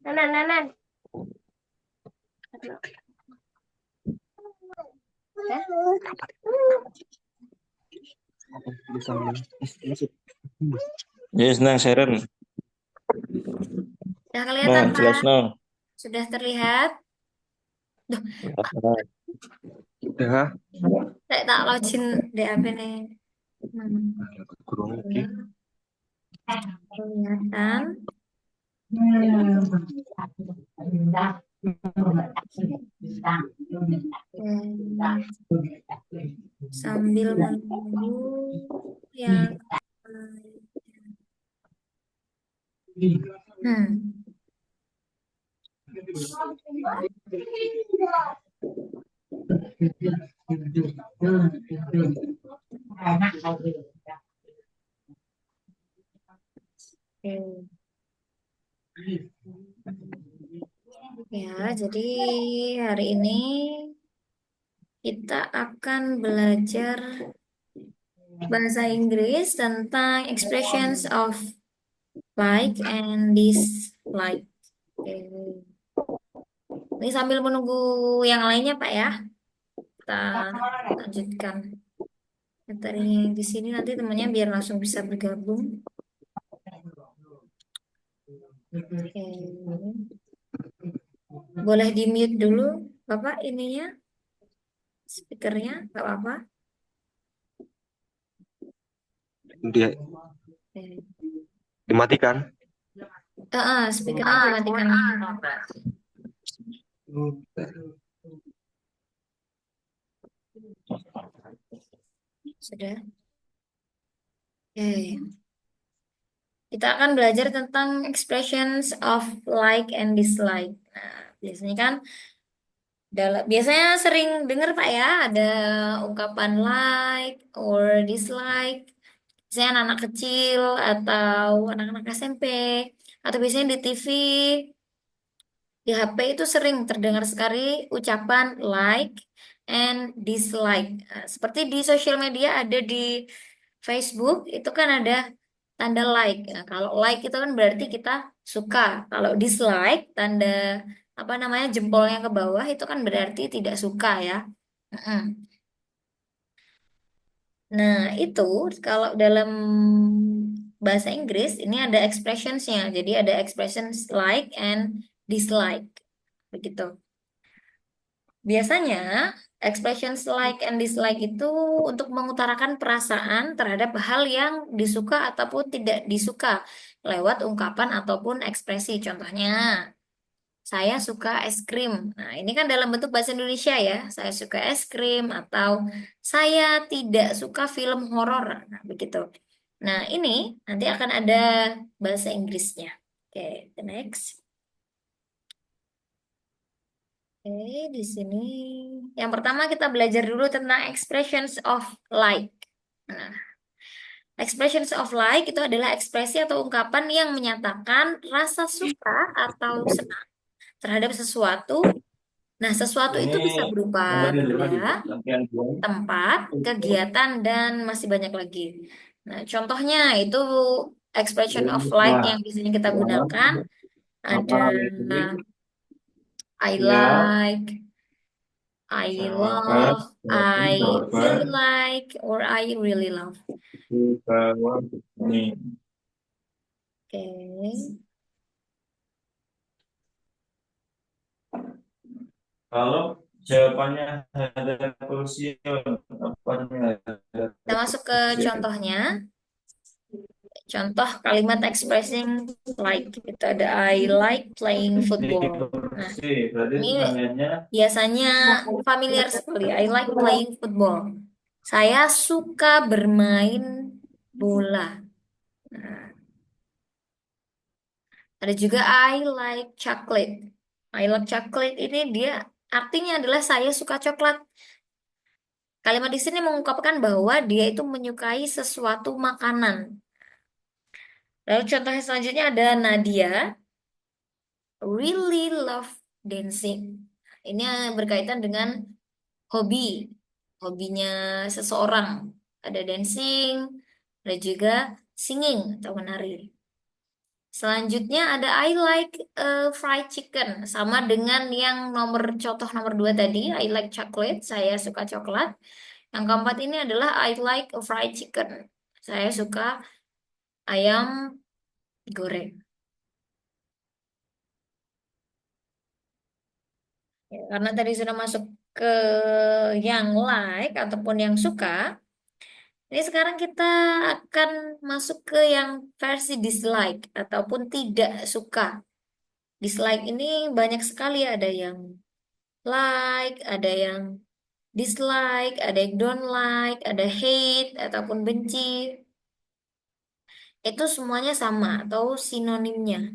Nanan. Yes, nang Sharon. Sudah kelihatan, Nah, jelas Pak? nang. Sudah terlihat? Duh, Udah. saya tak login DAP nih. Kurung iki. Kelihatan. Sambil menunggu yang hmm. Oke. Ya, jadi hari ini kita akan belajar bahasa Inggris tentang expressions of like and dislike. Oke. Ini sambil menunggu yang lainnya, Pak ya. Kita lanjutkan materinya yang di sini, nanti temannya biar langsung bisa bergabung. Oke. Boleh di mute dulu, Bapak, ininya, speakernya, nggak apa-apa. Dia Oke. dimatikan. Speakernya dimatikan. Sudah. Oke. Kita akan belajar tentang expressions of like and dislike. Nah, biasanya kan biasanya sering dengar Pak ya, ada ungkapan like or dislike. Biasanya anak-anak kecil atau anak-anak SMP atau biasanya di TV, di HP itu sering terdengar sekali ucapan like and dislike. Nah, seperti di sosial media ada di Facebook itu kan ada tanda like. Nah, kalau like itu kan berarti kita suka. Kalau dislike tanda apa namanya jempolnya ke bawah itu kan berarti tidak suka ya. Mm-mm. Nah, itu kalau dalam bahasa Inggris ini ada expressionsnya. Jadi ada expressions like and dislike. Begitu. Biasanya expressions like and dislike itu untuk mengutarakan perasaan terhadap hal yang disuka ataupun tidak disuka lewat ungkapan ataupun ekspresi. Contohnya, saya suka es krim. Nah, ini kan dalam bentuk bahasa Indonesia ya. Saya suka es krim atau saya tidak suka film horor. Nah, begitu. Nah, ini nanti akan ada bahasa Inggrisnya. Oke, the next. Oke, di sini yang pertama kita belajar dulu tentang expressions of like. Nah, expressions of like itu adalah ekspresi atau ungkapan yang menyatakan rasa suka atau senang terhadap sesuatu. Nah, sesuatu itu bisa berupa benda, tempat, kegiatan, dan masih banyak lagi. Nah, contohnya itu expression of like yang biasanya kita gunakan ada I like, I love, I really like, or I really love. Oke. Kalau jawabannya ada kursi apanya? Kita masuk ke contohnya. Contoh kalimat expressing like. Itu ada I like playing Di football. Nah, kursi, berarti ini pertanyaannya biasanya familiar sekali. I like playing football. Saya suka bermain bola. Nah, ada juga I like chocolate. I like chocolate ini dia artinya adalah saya suka coklat. Kalimat di sini mengungkapkan bahwa dia itu menyukai sesuatu makanan. Lalu contohnya selanjutnya ada Nadia really love dancing. Ini berkaitan dengan hobi, hobinya seseorang. Ada dancing, ada juga singing atau menari. Selanjutnya ada I like fried chicken. Sama dengan yang contoh nomor dua tadi, I like chocolate. Saya suka coklat. Yang keempat ini adalah I like fried chicken. Saya suka ayam goreng. Ya, karena tadi sudah masuk ke yang like ataupun yang suka. Ini sekarang kita akan masuk ke yang versi dislike ataupun tidak suka. Dislike ini banyak sekali, ada yang like, ada yang dislike, ada yang don't like, ada hate ataupun benci. Itu semuanya sama atau sinonimnya.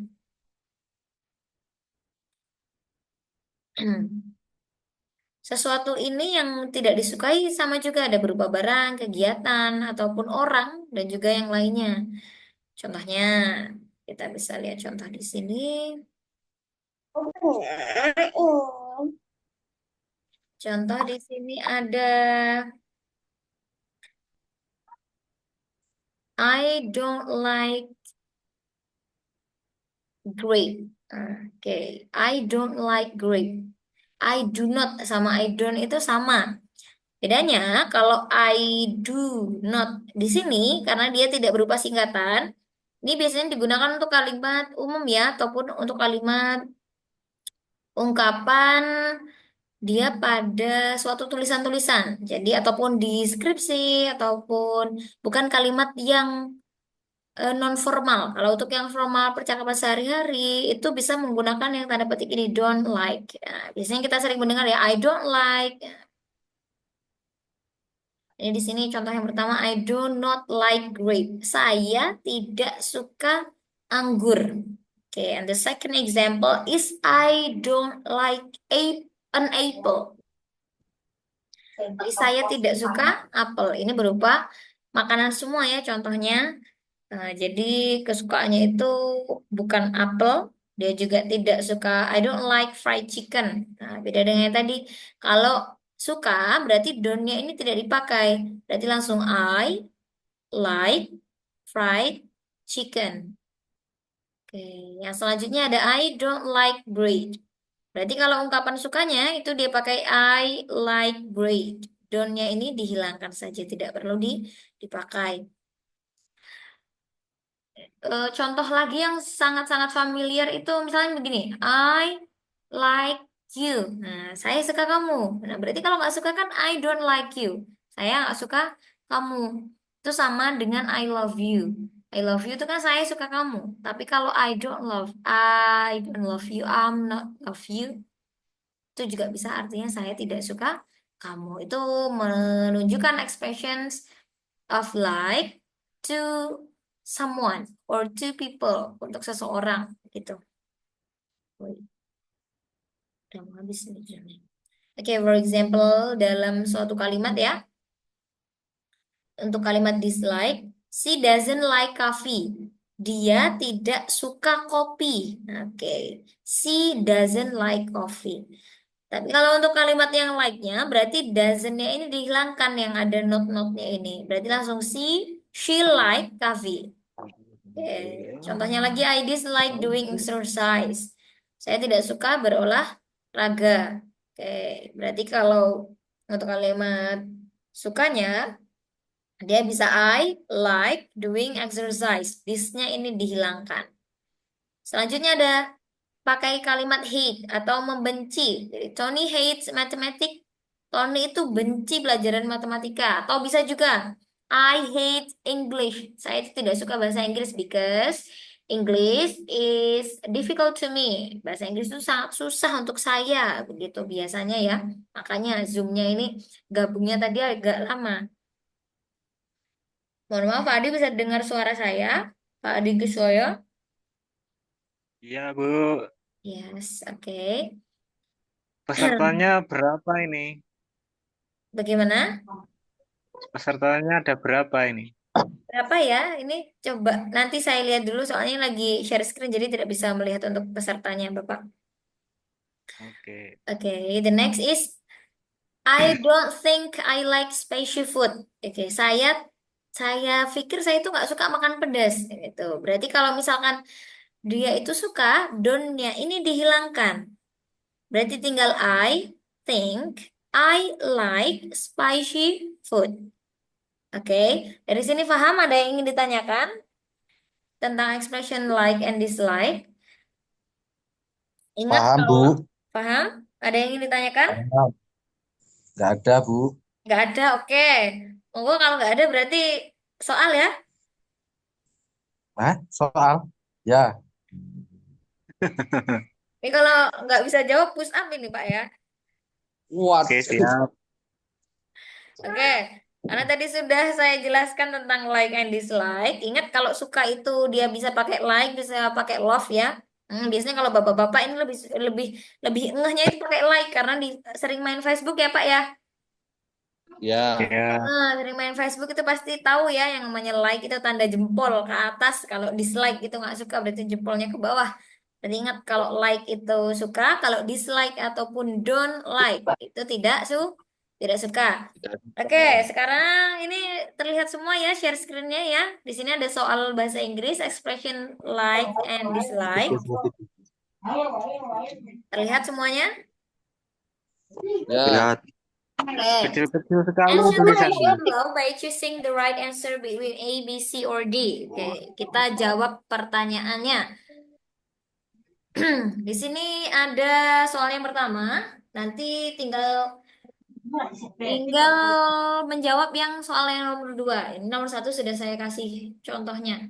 Sesuatu ini yang tidak disukai sama juga ada berupa barang, kegiatan, ataupun orang, dan juga yang lainnya. Contohnya, kita bisa lihat contoh di sini. Contoh di sini ada I don't like grape. Oke, I don't like grape. I do not sama I don't itu sama. Bedanya kalau I do not di sini karena dia tidak berupa singkatan, ini biasanya digunakan untuk kalimat umum ya ataupun untuk kalimat ungkapan dia pada suatu tulisan-tulisan. Jadi ataupun di skripsi ataupun bukan kalimat yang non formal. Kalau untuk yang formal percakapan sehari-hari itu bisa menggunakan yang tanda petik ini don't like. Nah, biasanya kita sering mendengar ya I don't like. Ini di sini contoh yang pertama I do not like grape. Saya tidak suka anggur. Oke, and the second example is I don't like an apple. Jadi saya tidak suka apel. Ini berupa makanan semua ya contohnya. Jadi kesukaannya itu bukan apel, dia juga tidak suka I don't like fried chicken. Nah, beda dengan yang tadi. Kalau suka berarti don't-nya ini tidak dipakai. Berarti langsung I like fried chicken. Oke, yang selanjutnya ada I don't like bread. Berarti kalau ungkapan sukanya itu dia pakai I like bread. Don't-nya ini dihilangkan saja, tidak perlu dipakai. Contoh lagi yang sangat-sangat familiar itu misalnya begini, I like you. Nah, saya suka kamu. Nah, berarti kalau nggak suka kan I don't like you. Saya nggak suka kamu. Itu sama dengan I love you. I love you itu kan saya suka kamu. Tapi kalau I don't love you, I'm not love you. Itu juga bisa artinya saya tidak suka kamu. Itu menunjukkan expressions of like to someone or to people untuk seseorang gitu. Woi, udah mau habis nih jamnya. Oke, for example dalam suatu kalimat ya, untuk kalimat dislike, she doesn't like coffee. Dia tidak suka kopi. Oke, she doesn't like coffee. Tapi kalau untuk kalimat yang like-nya, berarti doesn't-nya ini dihilangkan yang ada not-not-nya ini. Berarti langsung she like coffee. Oke, contohnya lagi I dislike doing exercise. Saya tidak suka berolahraga. Oke, berarti kalau untuk kalimat sukanya, dia bisa I like doing exercise. This-nya ini dihilangkan. Selanjutnya ada pakai kalimat hate atau membenci. Jadi, Tony hates mathematics. Tony itu benci pelajaran matematika. Atau bisa juga I hate English. Saya itu tidak suka bahasa Inggris because English is difficult to me. Bahasa Inggris itu sangat susah untuk saya. Begitu biasanya ya. Makanya Zoom-nya ini gabungnya tadi agak lama. Mohon maaf, Pak Adi bisa dengar suara saya? Pak Adi Kuswoyo? Iya, Bu. Yes, oke. Pesertanya berapa ini? Bagaimana? Pesertanya ada berapa ini? Berapa ya? Ini coba nanti saya lihat dulu soalnya lagi share screen jadi tidak bisa melihat untuk pesertanya, Bapak. Oke. Oke, the next is I don't think I like spicy food. Oke, saya pikir saya itu nggak suka makan pedas. Gitu. Berarti kalau misalkan dia itu suka, don't-nya ini dihilangkan. Berarti tinggal I think I like spicy food. Oke, dari sini paham ada yang ingin ditanyakan tentang expression like and dislike? Ingat Paham, kalau Bu? paham, ada yang ingin ditanyakan? Paham. Nggak ada, Bu. Nggak ada, oke. Monggo kalau nggak ada berarti soal ya. Hah? Soal? Ya. Ini kalau nggak bisa jawab push up ini Pak ya. What? Oke, siap. Oke, karena tadi sudah saya jelaskan tentang like and dislike. Ingat kalau suka itu dia bisa pakai like, bisa pakai love ya. Biasanya kalau bapak-bapak ini lebih lebih lebih ngehnya itu pakai like karena sering main Facebook ya Pak ya. Ya. Ya, Sering main Facebook itu pasti tahu ya yang namanya like itu tanda jempol ke atas. Kalau dislike itu nggak suka berarti jempolnya ke bawah. Jadi ingat kalau like itu suka, kalau dislike ataupun don't like itu tidak suka. Oke, sekarang ini terlihat semua ya share screen-nya ya. Di sini ada soal bahasa Inggris, expression like and dislike. Terlihat semuanya? Ya. lihat. Oke. Kecil-kecil sekali Answer the question tulisannya. below by choosing the right answer between A, B, C, or D. Oke, kita jawab pertanyaannya. Di sini ada soal yang pertama. Nanti tinggal tinggal menjawab yang soal yang nomor dua. Ini nomor satu sudah saya kasih contohnya.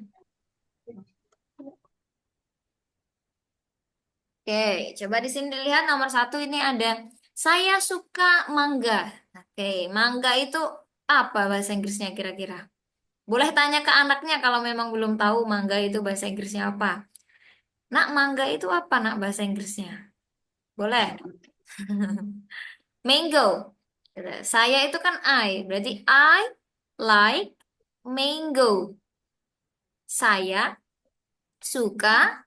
Oke, coba di sini dilihat nomor satu ini ada saya suka mangga. Oke, mangga itu apa bahasa Inggrisnya kira-kira? Boleh tanya ke anaknya kalau memang belum tahu mangga itu bahasa Inggrisnya apa. Nak, mangga itu apa nak bahasa Inggrisnya? Boleh. Mango. Saya itu kan berarti I like mango. Saya suka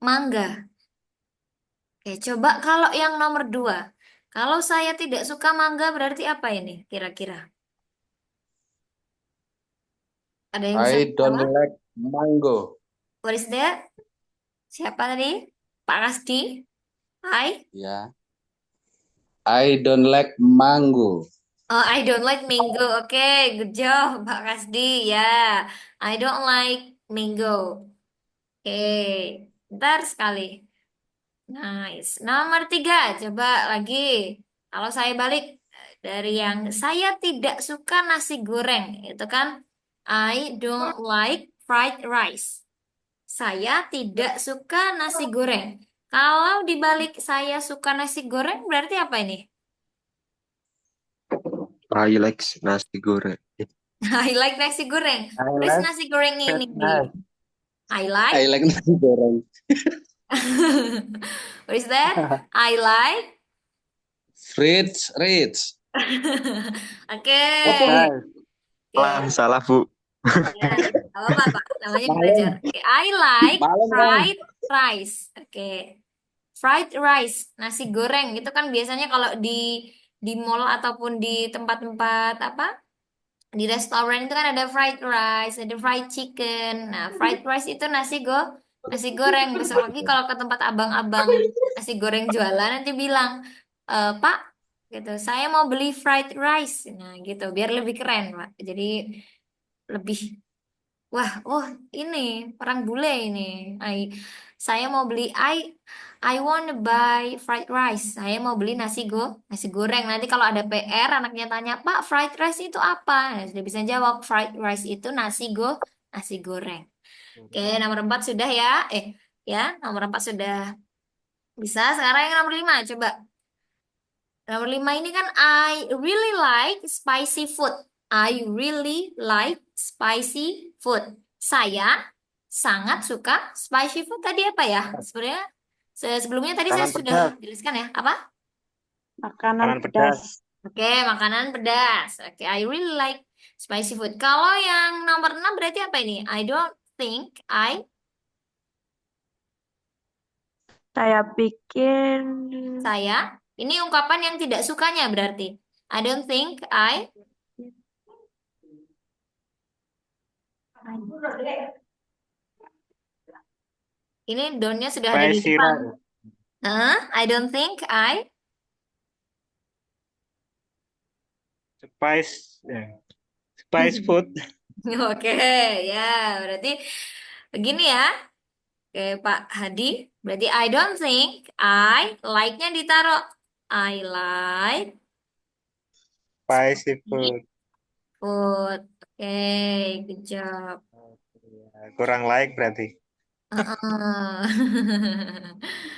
mangga. Oke, coba kalau yang nomor dua. Kalau saya tidak suka mangga berarti apa ini kira-kira? Ada yang bisa I don't dijawab? like mango. What is that? Siapa tadi? Pak Rasdi? Hai? Ya. I don't like mango. Oh, I don't like mango. Oke, good job, Pak Kasdi. Ya, I don't like mango. Oke, bentar sekali. Nice. Nomor tiga, coba lagi. Kalau saya balik dari yang saya tidak suka nasi goreng, itu kan I don't like fried rice. Saya tidak suka nasi goreng. Kalau dibalik saya suka nasi goreng, berarti apa ini? I like nasi goreng. I like nasi goreng. I Terus like nasi goreng ini. fatness. I like. I like nasi goreng. What is that? I like. Fritz Rich. Oke. Fatness. Salah, Oke. salah, Bu. Ya, nggak apa-apa, Pak. Namanya belajar. Malum. Oke. I like Malum kan? fried rice. Oke. Fried rice, nasi goreng. Itu kan biasanya kalau di mall ataupun di tempat-tempat apa? Di restoran itu kan ada fried rice, ada fried chicken. Nah, fried rice itu nasi goreng. Besok lagi kalau ke tempat abang-abang nasi goreng jualan nanti bilang, Pak, gitu, saya mau beli fried rice. Nah, gitu, biar lebih keren, Pak. Jadi lebih, wah, oh ini orang bule ini. I, saya mau beli, I want to buy fried rice. Saya mau beli nasi goreng. Nanti kalau ada PR, anaknya tanya, Pak, fried rice itu apa? Nah, sudah bisa jawab, fried rice itu nasi goreng. Oke, nomor empat sudah ya. Ya, nomor empat sudah bisa. Sekarang yang nomor lima, coba. Nomor lima ini kan I really like spicy food. I really like spicy food. Saya sangat suka spicy food. Tadi apa ya? Sebenarnya sebelumnya tadi saya Makanan sudah pedas. jelaskan ya. Apa? Makanan Makanan pedas. pedas. Oke, makanan pedas. Oke, I really like spicy food. Kalau yang nomor 6 berarti apa ini? I don't think Saya pikir saya. Ini ungkapan yang tidak sukanya berarti. I don't think Ini don'tnya sudah ada di Spicy depan. rice. I don't think Spice. Spice food. Oke, ya, berarti begini ya. Oke, Pak Hadi. Berarti I don't think like-nya ditaruh. I like Spicy eat food. food. Oke, good job. Kurang like berarti. Heeh.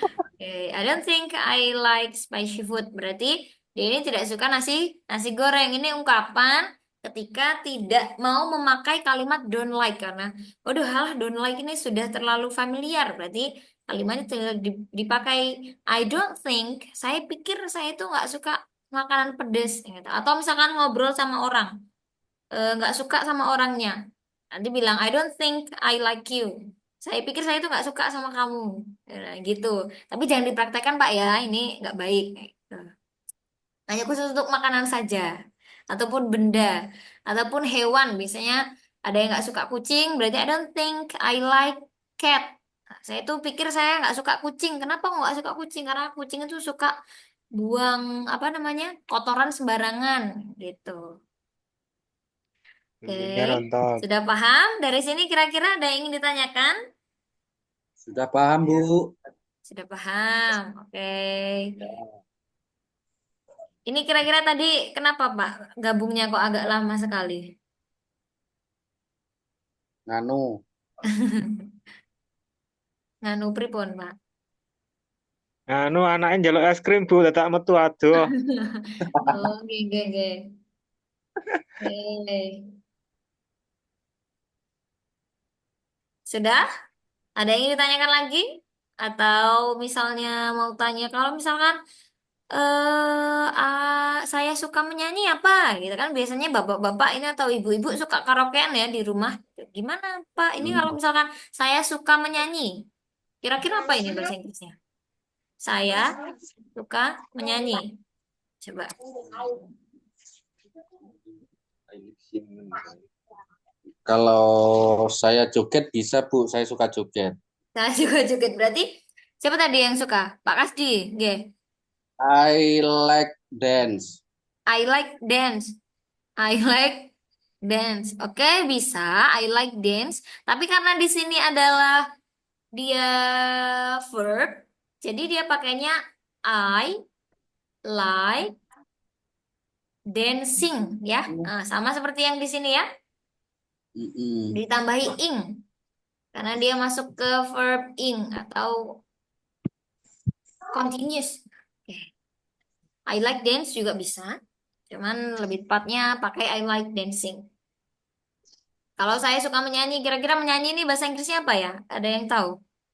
Oke, I don't think I like spicy food. Berarti dia ini tidak suka nasi nasi goreng. Ini ungkapan ketika tidak mau memakai kalimat don't like karena, waduh, halah don't like ini sudah terlalu familiar. Berarti kalimatnya tidak dipakai. I don't think. Saya pikir saya itu nggak suka makanan pedas, gitu. Atau misalkan ngobrol sama orang, nggak suka sama orangnya. Nanti bilang I don't think I like you. Saya pikir saya itu nggak suka sama kamu. Gitu. Tapi jangan dipraktekkan Pak ya, ini nggak baik. Gitu. Hanya khusus untuk makanan saja, ataupun benda, ataupun hewan. Biasanya ada yang nggak suka kucing, berarti I don't think I like cat. Nah, saya tuh pikir saya nggak suka kucing. Kenapa nggak suka kucing? Karena kucing itu suka buang apa namanya kotoran sembarangan gitu. Oke, Mendingnya rontok. sudah paham? Dari sini kira-kira ada yang ingin ditanyakan? Sudah paham, Bu? Sudah paham. Oke. Ini kira-kira tadi kenapa Pak? Gabungnya kok agak lama sekali? Nganu. Nganu pripun, Pak? Anu anaknya njaluk es krim Bu, dadak metu aduh. Oh, oke, oke, oke. Oke. Sudah? Ada yang ingin ditanyakan lagi? Atau misalnya mau tanya, kalau misalkan saya suka menyanyi apa? Gitu kan biasanya bapak-bapak ini atau ibu-ibu suka karaokean ya di rumah. Gimana Pak? Ini kalau misalkan saya suka menyanyi, kira-kira apa ini bahasa Inggrisnya? Saya suka menyanyi. Coba. Kalau saya joget bisa, Bu. Saya suka joget. Saya juga joget. Berarti siapa tadi yang suka? Pak Kasdi. Oke. I like dance. I like dance. I like dance. Oke, bisa. I like dance. Tapi karena di sini adalah dia verb, jadi dia pakainya I like dancing ya. Nah, sama seperti yang di sini ya. Mm-mm. Ditambahi ing karena dia masuk ke verb ing atau continuous. Oke. I like dance juga bisa. Cuman lebih tepatnya pakai I like dancing. Kalau saya suka menyanyi, kira-kira menyanyi ini bahasa Inggrisnya apa ya? Ada yang tahu?